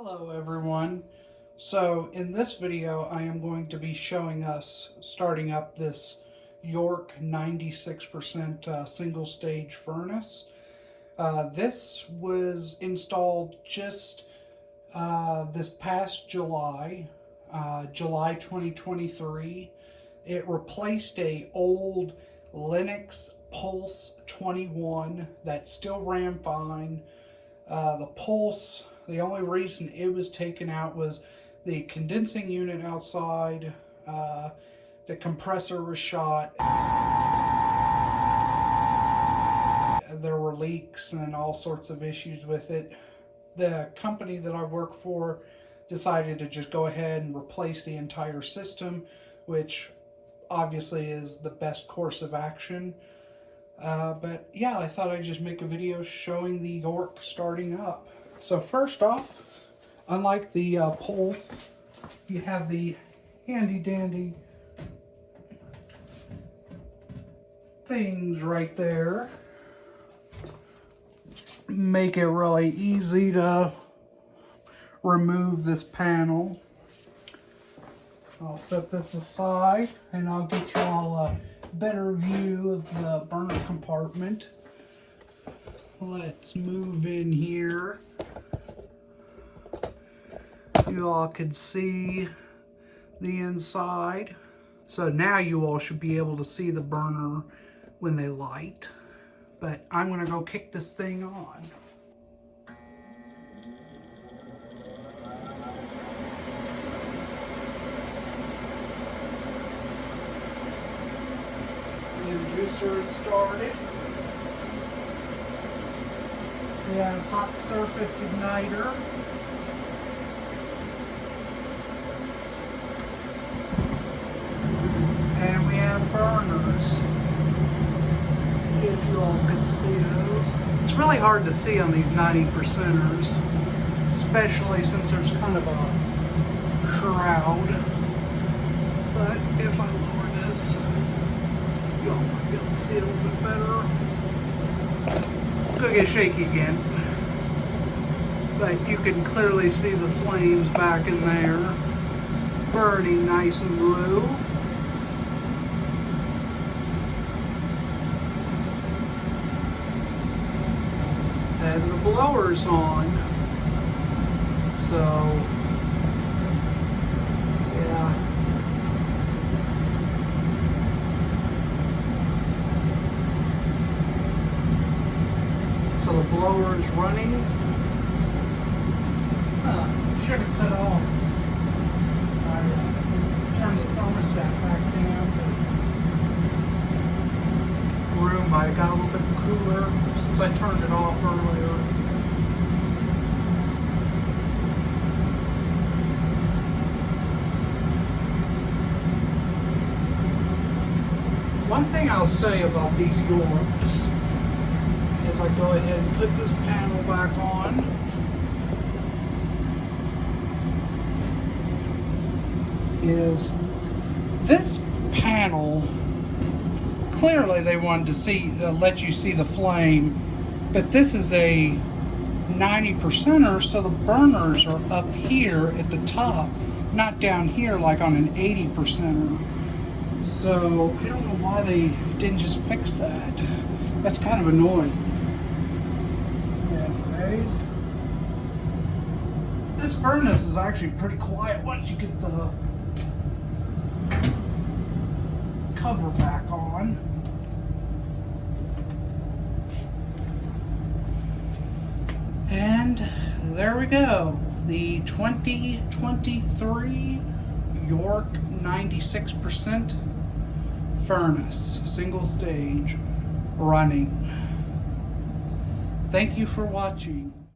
Hello everyone. So in this video I am going to be showing us starting up this York 96% single stage furnace. This was installed just this past July 2023. It replaced a old Lennox Pulse 21 that still ran fine. The Pulse, the only reason it was taken out was the condensing unit outside, the compressor was shot, there were leaks and all sorts of issues with it. The company that I work for decided to just go ahead and replace the entire system, which obviously is the best course of action. But yeah, I thought I'd just make a video showing the York starting up. So first off, unlike the Pulse, you have the handy dandy things right there. Make it really easy to remove this panel. I'll set this aside and I'll get you all a better view of the burner compartment. Let's move in here. You all can see the inside. So now you all should be able to see the burner when they light. But I'm gonna go kick this thing on. The juicer is started. We have hot surface igniter. And we have burners. If you all can see those. It's really hard to see on these 90%ers, especially since there's kind of a shroud. But if I lower this, you all might be able to see a little bit better. It's going to get shaky again. But you can clearly see the flames back in there, burning nice and blue. And the blower's on. So, yeah. So the blower is running. Should have cut off. I turned the thermostat back down. The room might have got a little bit cooler since I turned it off earlier. One thing I'll say about these Yorks is I go ahead and put this panel back on. Is this panel, clearly they wanted to see, let you see the flame, but this is a 90%er, so the burners are up here at the top, not down here like on an 80%er. So I don't know why they didn't just fix that. That's kind of annoying. Anyways, this furnace is actually pretty quiet once you get the cover back on. And there we go. The 2023 York 96% furnace, single stage, running. Thank you for watching.